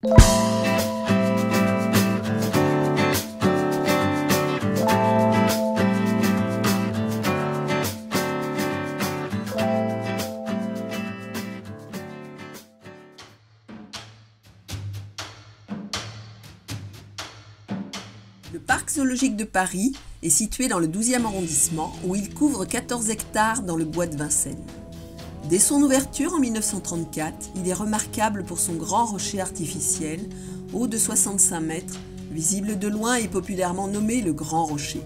Le parc zoologique de Paris est situé dans le 12e arrondissement où il couvre 14 hectares dans le bois de Vincennes. Dès son ouverture en 1934, il est remarquable pour son grand rocher artificiel, haut de 65 mètres, visible de loin et populairement nommé le Grand Rocher.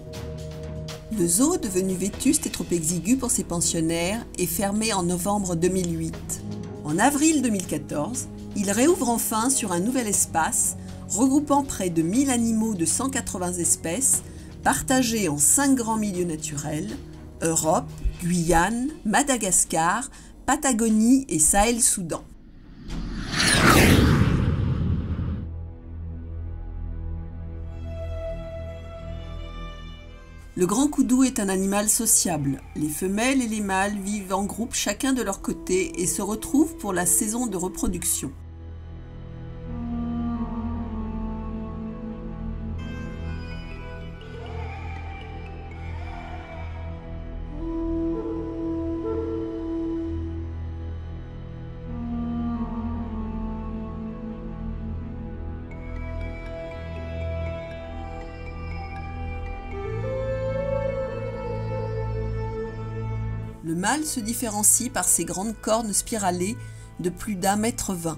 Le zoo, devenu vétuste et trop exigu pour ses pensionnaires, est fermé en novembre 2008. En avril 2014, il réouvre enfin sur un nouvel espace regroupant près de 1000 animaux de 180 espèces, partagés en 5 grands milieux naturels, Europe, Guyane, Madagascar, Patagonie et Sahel-Soudan. Le grand koudou est un animal sociable. Les femelles et les mâles vivent en groupe chacun de leur côté et se retrouvent pour la saison de reproduction. Le mâle se différencie par ses grandes cornes spiralées de plus d'1,20 m.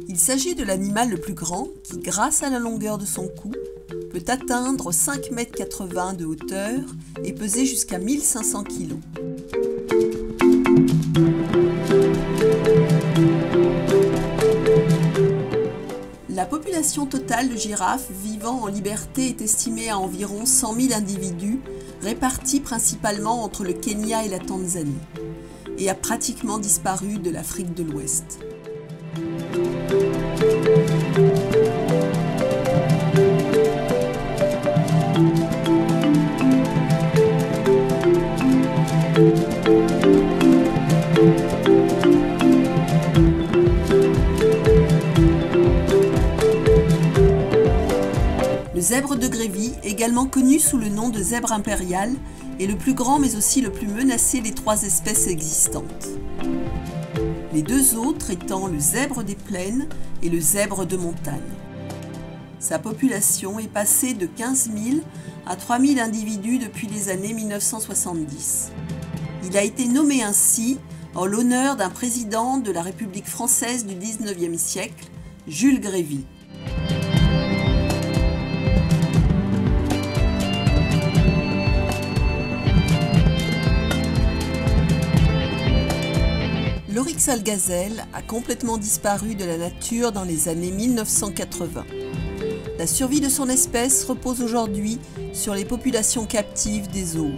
Il s'agit de l'animal le plus grand qui, grâce à la longueur de son cou, peut atteindre 5,80 m de hauteur et peser jusqu'à 1500 kg. La population totale de girafes vivant en liberté est estimée à environ 100 000 individus, répartis principalement entre le Kenya et la Tanzanie, et a pratiquement disparu de l'Afrique de l'Ouest. Le zèbre de Grévy, également connu sous le nom de zèbre impérial, est le plus grand mais aussi le plus menacé des 3 espèces existantes. Les 2 autres étant le zèbre des plaines et le zèbre de montagne. Sa population est passée de 15 000 à 3 000 individus depuis les années 1970. Il a été nommé ainsi en l'honneur d'un président de la République française du XIXe siècle, Jules Grévy. L'Oryx algazelle a complètement disparu de la nature dans les années 1980. La survie de son espèce repose aujourd'hui sur les populations captives des zoos.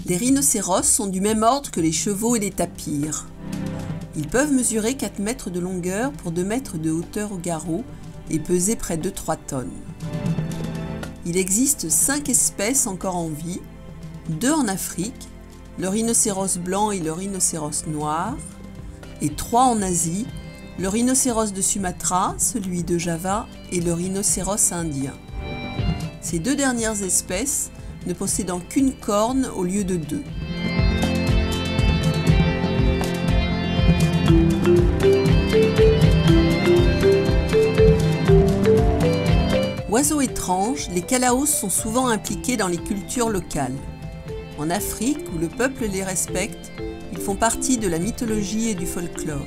Les rhinocéros sont du même ordre que les chevaux et les tapirs. Ils peuvent mesurer 4 mètres de longueur pour 2 mètres de hauteur au garrot et peser près de 3 tonnes. Il existe 5 espèces encore en vie, 2 en Afrique, le rhinocéros blanc et le rhinocéros noir, et 3 en Asie, le rhinocéros de Sumatra, celui de Java et le rhinocéros indien. Ces 2 dernières espèces ne possédant qu'une corne au lieu de 2. Oiseaux étranges, les calaos sont souvent impliqués dans les cultures locales. En Afrique, où le peuple les respecte, ils font partie de la mythologie et du folklore.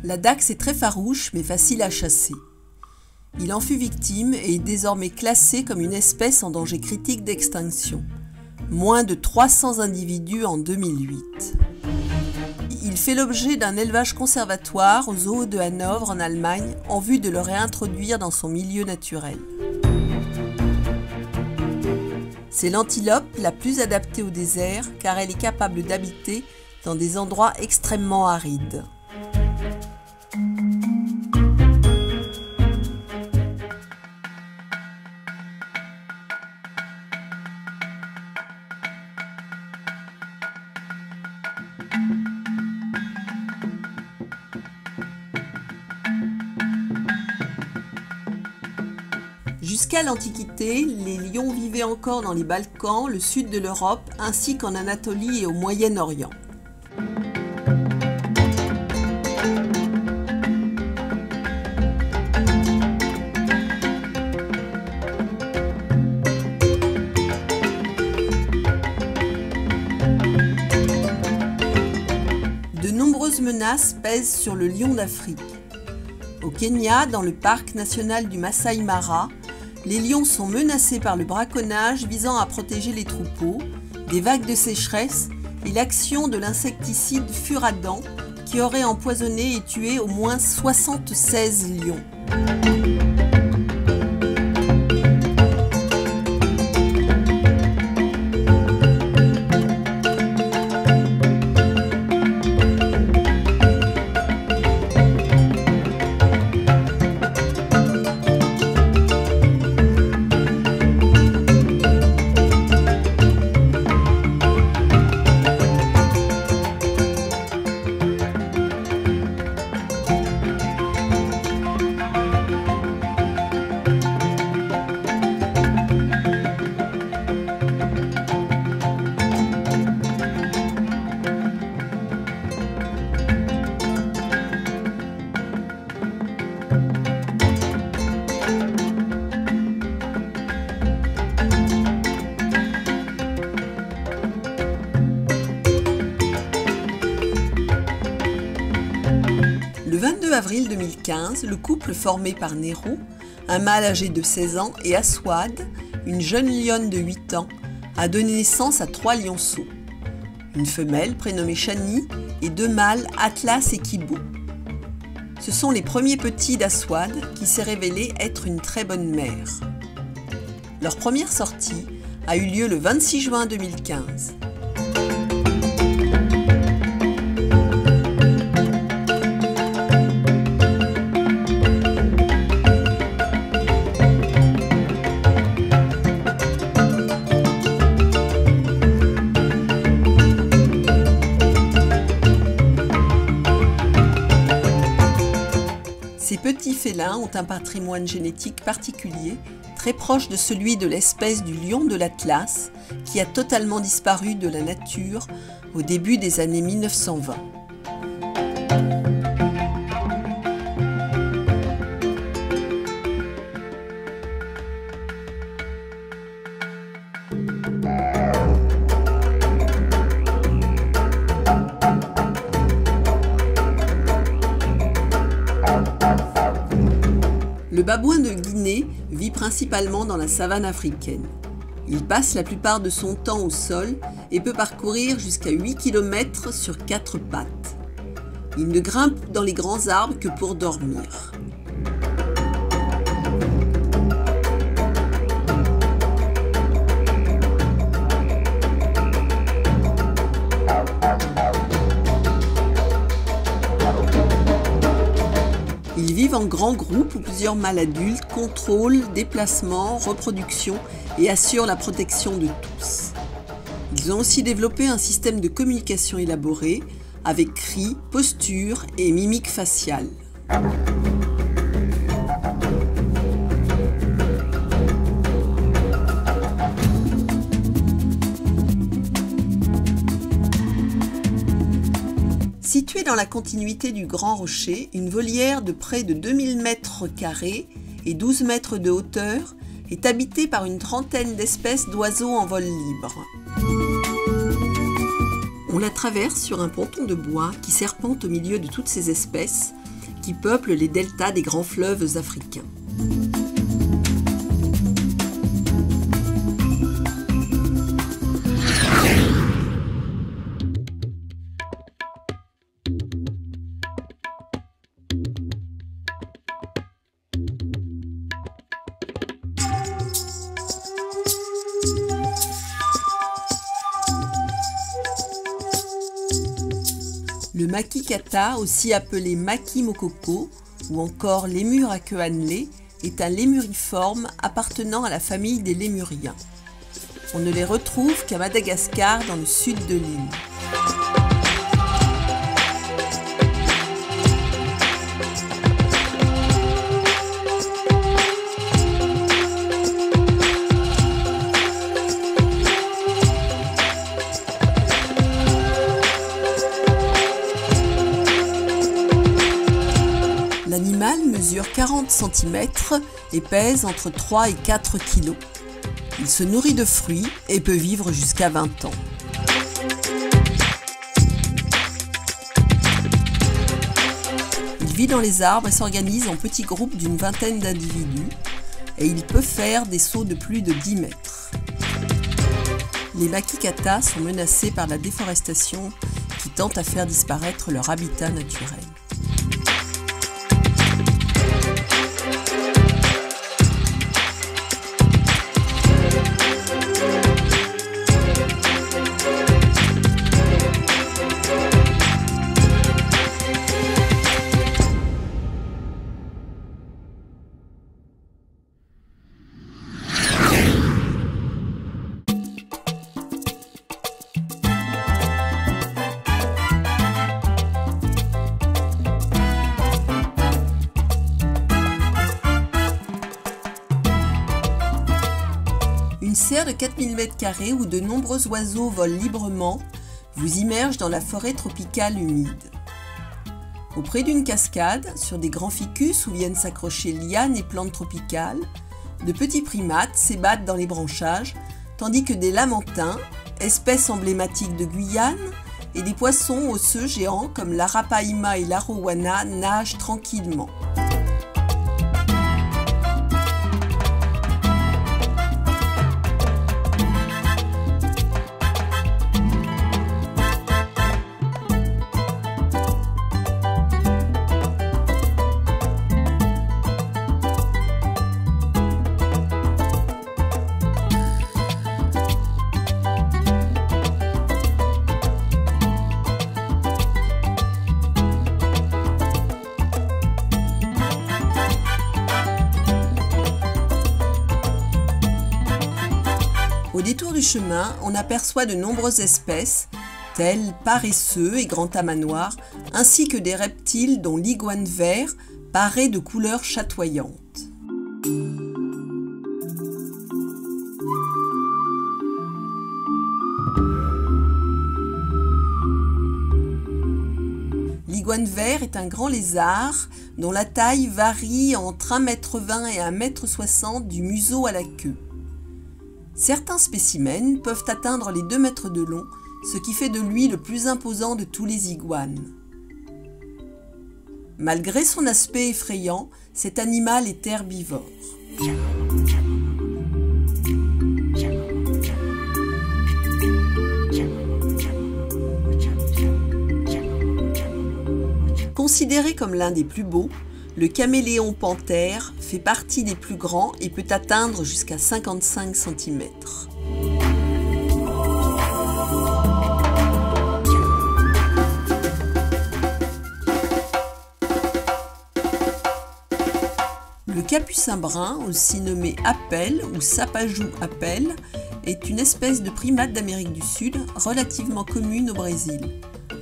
La dachse est très farouche mais facile à chasser. Il en fut victime et est désormais classé comme une espèce en danger critique d'extinction. Moins de 300 individus en 2008. Il fait l'objet d'un élevage conservatoire au zoo de Hanovre en Allemagne en vue de le réintroduire dans son milieu naturel. C'est l'antilope la plus adaptée au désert car elle est capable d'habiter dans des endroits extrêmement arides. Jusqu'à l'Antiquité, les lions vivaient encore dans les Balkans, le sud de l'Europe, ainsi qu'en Anatolie et au Moyen-Orient. De nombreuses menaces pèsent sur le lion d'Afrique. Au Kenya, dans le parc national du Masai Mara, les lions sont menacés par le braconnage visant à protéger les troupeaux, des vagues de sécheresse et l'action de l'insecticide Furadan qui aurait empoisonné et tué au moins 76 lions. Le 22 avril 2015, le couple formé par Nero, un mâle âgé de 16 ans, et Aswad, une jeune lionne de 8 ans, a donné naissance à 3 lionceaux. Une femelle prénommée Shani et 2 mâles, Atlas et Kibo. Ce sont les premiers petits d'Aswad qui s'est révélé être une très bonne mère. Leur première sortie a eu lieu le 26 juin 2015. Ces petits félins ont un patrimoine génétique particulier, très proche de celui de l'espèce du lion de l'Atlas, qui a totalement disparu de la nature au début des années 1920. Le babouin de Guinée vit principalement dans la savane africaine. Il passe la plupart de son temps au sol et peut parcourir jusqu'à 8 km sur 4 pattes. Il ne grimpe dans les grands arbres que pour dormir. Ils vivent en grands groupes où plusieurs mâles adultes contrôlent déplacement, reproduction et assurent la protection de tous. Ils ont aussi développé un système de communication élaboré avec cris, posture et mimique faciale. Située dans la continuité du Grand Rocher, une volière de près de 2000 mètres carrés et 12 mètres de hauteur est habitée par une trentaine d'espèces d'oiseaux en vol libre. On la traverse sur un ponton de bois qui serpente au milieu de toutes ces espèces qui peuplent les deltas des grands fleuves africains. Le makikata, aussi appelé maki mokoko ou encore lémur à queue annelée, est un lémuriforme appartenant à la famille des lémuriens. On ne les retrouve qu'à Madagascar dans le sud de l'île. L'animal mesure 40 cm et pèse entre 3 et 4 kg. Il se nourrit de fruits et peut vivre jusqu'à 20 ans. Il vit dans les arbres et s'organise en petits groupes d'une vingtaine d'individus et il peut faire des sauts de plus de 10 mètres. Les makikata sont menacés par la déforestation qui tend à faire disparaître leur habitat naturel. Une serre de 4000 m² où de nombreux oiseaux volent librement vous immerge dans la forêt tropicale humide. Auprès d'une cascade, sur des grands ficus où viennent s'accrocher lianes et plantes tropicales, de petits primates s'ébattent dans les branchages, tandis que des lamantins, espèces emblématiques de Guyane, et des poissons osseux géants comme l'arapaima et l'arowana nagent tranquillement. Au détour du chemin, on aperçoit de nombreuses espèces, tels paresseux et grands tamanoirs, ainsi que des reptiles dont l'iguane vert, paré de couleurs chatoyantes. L'iguane vert est un grand lézard dont la taille varie entre 1,20 m et 1,60 m du museau à la queue. Certains spécimens peuvent atteindre les 2 mètres de long, ce qui fait de lui le plus imposant de tous les iguanes. Malgré son aspect effrayant, cet animal est herbivore. Considéré comme l'un des plus beaux, le caméléon panthère fait partie des plus grands et peut atteindre jusqu'à 55 cm. Le capucin brun, aussi nommé apelle ou sapajou apelle, est une espèce de primate d'Amérique du Sud relativement commune au Brésil.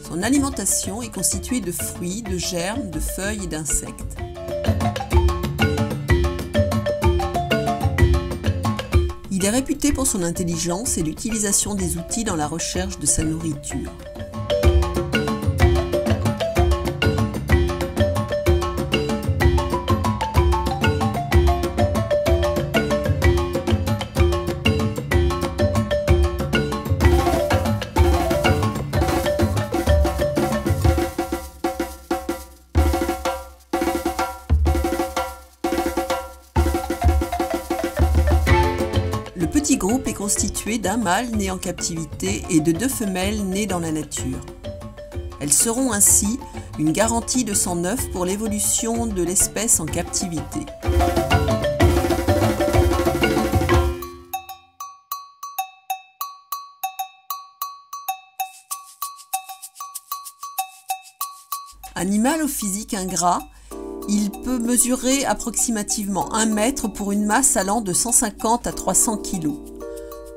Son alimentation est constituée de fruits, de germes, de feuilles et d'insectes. Il est réputé pour son intelligence et l'utilisation des outils dans la recherche de sa nourriture. Le petit groupe est constitué d'un mâle né en captivité et de 2 femelles nées dans la nature. Elles seront ainsi une garantie de sang neuf pour l'évolution de l'espèce en captivité. Animal au physique ingrat, il peut mesurer approximativement 1 mètre pour une masse allant de 150 à 300 kg.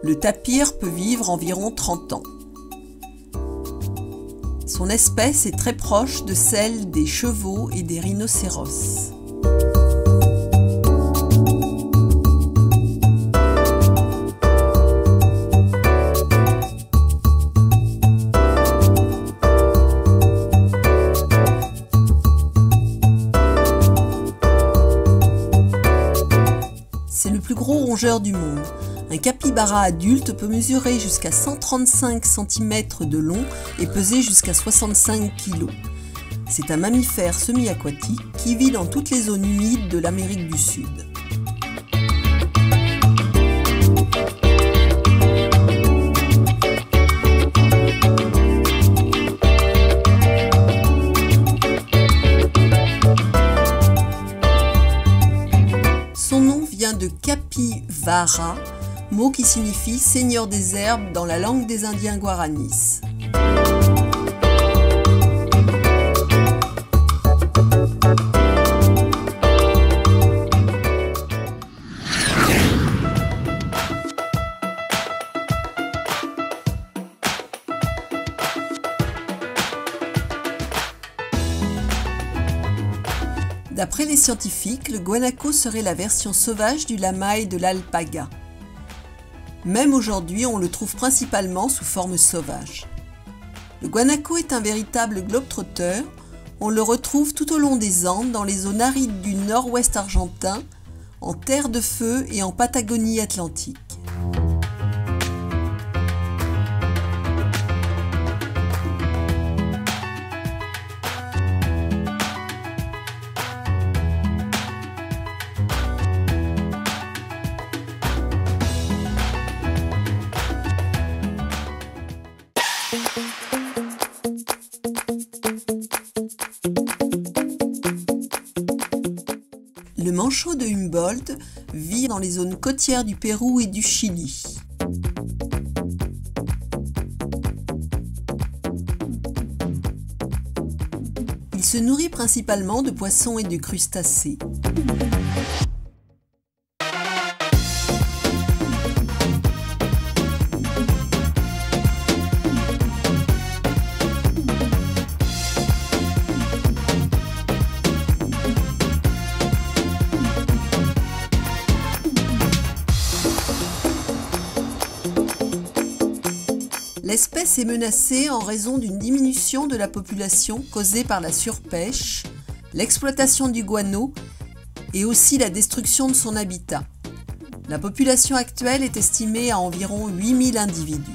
Le tapir peut vivre environ 30 ans. Son espèce est très proche de celle des chevaux et des rhinocéros. C'est le plus gros rongeur du monde. Un capybara adulte peut mesurer jusqu'à 135 cm de long et peser jusqu'à 65 kg. C'est un mammifère semi-aquatique qui vit dans toutes les zones humides de l'Amérique du Sud. Son nom vient de capivara, mot qui signifie « seigneur des herbes » dans la langue des Indiens guaranis. D'après les scientifiques, le guanaco serait la version sauvage du lama et de l'alpaga. Même aujourd'hui, on le trouve principalement sous forme sauvage. Le guanaco est un véritable globe-trotteur. On le retrouve tout au long des Andes, dans les zones arides du nord-ouest argentin, en terre de feu et en Patagonie atlantique. Le manchot de Humboldt vit dans les zones côtières du Pérou et du Chili. Il se nourrit principalement de poissons et de crustacés. L'espèce est menacée en raison d'une diminution de la population causée par la surpêche, l'exploitation du guano et aussi la destruction de son habitat. La population actuelle est estimée à environ 8000 individus.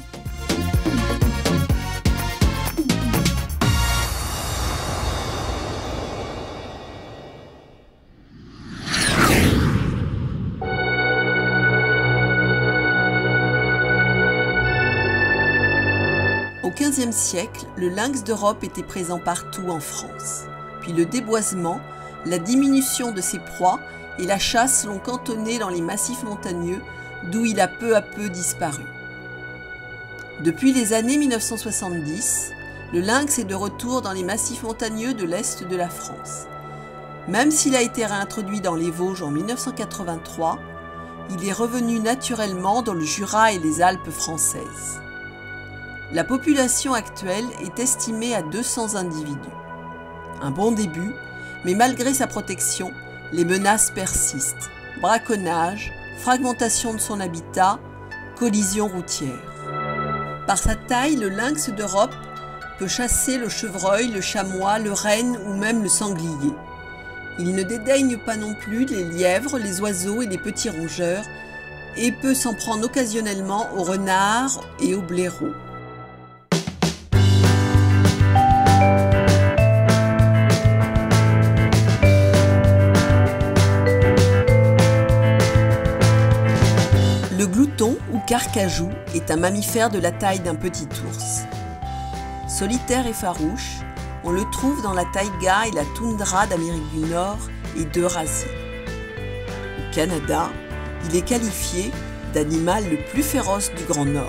Au XVe siècle, le lynx d'Europe était présent partout en France. Puis le déboisement, la diminution de ses proies et la chasse l'ont cantonné dans les massifs montagneux, d'où il a peu à peu disparu. Depuis les années 1970, le lynx est de retour dans les massifs montagneux de l'Est de la France. Même s'il a été réintroduit dans les Vosges en 1983, il est revenu naturellement dans le Jura et les Alpes françaises. La population actuelle est estimée à 200 individus. Un bon début, mais malgré sa protection, les menaces persistent. Braconnage, fragmentation de son habitat, collisions routières. Par sa taille, le lynx d'Europe peut chasser le chevreuil, le chamois, le renne ou même le sanglier. Il ne dédaigne pas non plus les lièvres, les oiseaux et les petits rongeurs et peut s'en prendre occasionnellement aux renards et aux blaireaux. Le glouton ou carcajou est un mammifère de la taille d'un petit ours. Solitaire et farouche, on le trouve dans la taïga et la toundra d'Amérique du Nord et d'Eurasie. Au Canada, il est qualifié d'animal le plus féroce du Grand Nord.